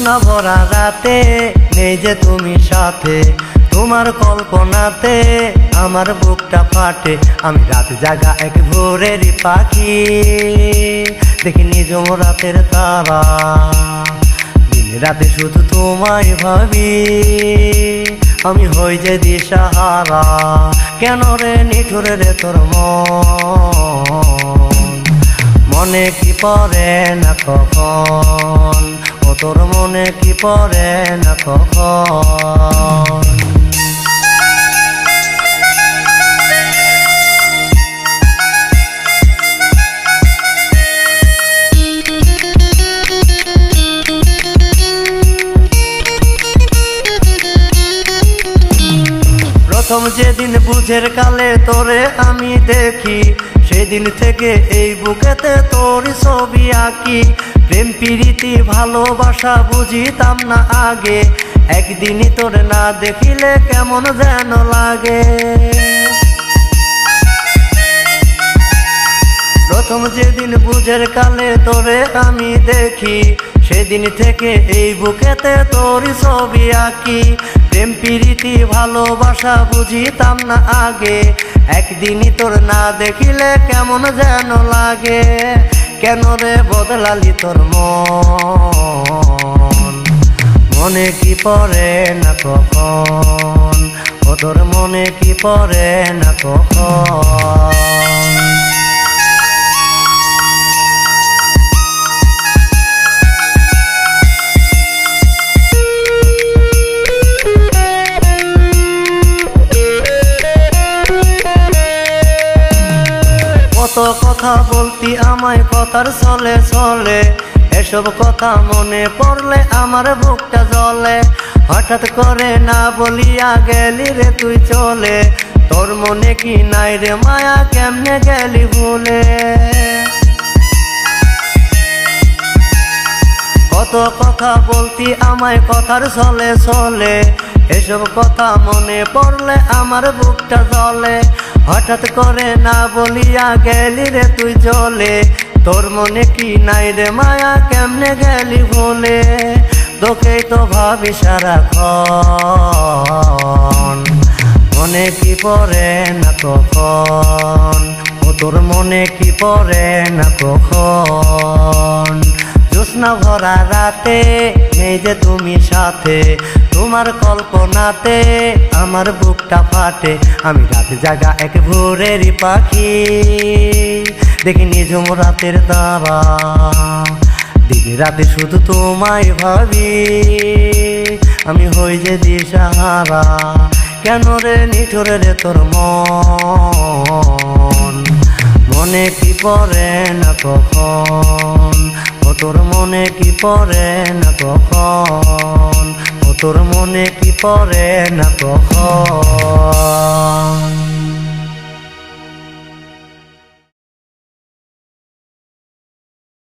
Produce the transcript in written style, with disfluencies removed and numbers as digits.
জ্যোৎস্না ভরা রাতে নেই যে তুমি সাথে, তোমার কল্পনাতে আমার বুকটা ফাটে। আমি রাত জাগা এক ভোরের পাখি, দেখি নিঝুম রাতের তারা, দিনে রাতে শুধু তোমায় ভাবি, আমি হই যে দিশাহারা। কেন রে নিঠুর রে তোর মনে কি পড়ে না কখন, ও তোর মনে কি পড়ে না কখন। প্রথম যেদিন বুঝের কালে তোরে আমি দেখি, সেদিন থেকে এই বুকেতে তোর ছবি আঁকি। প্রেম প্রীতি ভালোবাসা বুঝিতাম না আগে, একদিনই তোর না দেখিলে কেমন যেন লাগে। প্রথম যেদিন বুঝের কালে তোরে আমি দেখি, সেদিন থেকে এই বুকেতে তোর ছবি আঁকি। প্রেম প্রীতি ভালোবাসা বুঝিতাম না আগে, একদিনই তোর না দেখিলে কেমন যেন লাগে। কেন রে বদলালি তোর মনে কি পড়ে না কখন, ও তোর মনে কি পড়ে না কখন। কত কথা বলতি আমায় কথার চলে চলে, এসব কথা মনে পড়লে আমার বুকটা জ্বলে। হঠাৎ করে না বলিয়া গেলি রে তুই চলে, তোর মনে কি নাই রে মায়া কেমনে গেলি ভুলে। কত কথা বলতি আমায় কথার চলে চলে, এসব কথা মনে পড়লে আমার বুকটা জ্বলে। হঠাৎ করে না বলিয়া গেলি রে তুই চলে, তোর মনে কি নাই রে মায়া কেমনে গেলি ভুলে। তোকেই তো ভাবি সারাক্ষণ, মনে কি পড়ে না কখন, ও তোর মনে কি পড়ে না কখন। জ্যোৎস্না ভরা রাতে নেই যে তুমি সাথে, তোমার কল্পনাতে আমার বুকটা ফাটে। আমি রাত জাগা এক ভোরের পাখি, দেখি নিঝুম রাতের তারা, দিনে রাতে শুধু তোমায় ভাবি, আমি হই যে দিশাহারা। কেন রে নিঠুর রে তোর মনে কি পড়ে না কখন, ও তোর মনে কি পড়ে না কখন, ও তোর মনে কি পড়ে না কখন।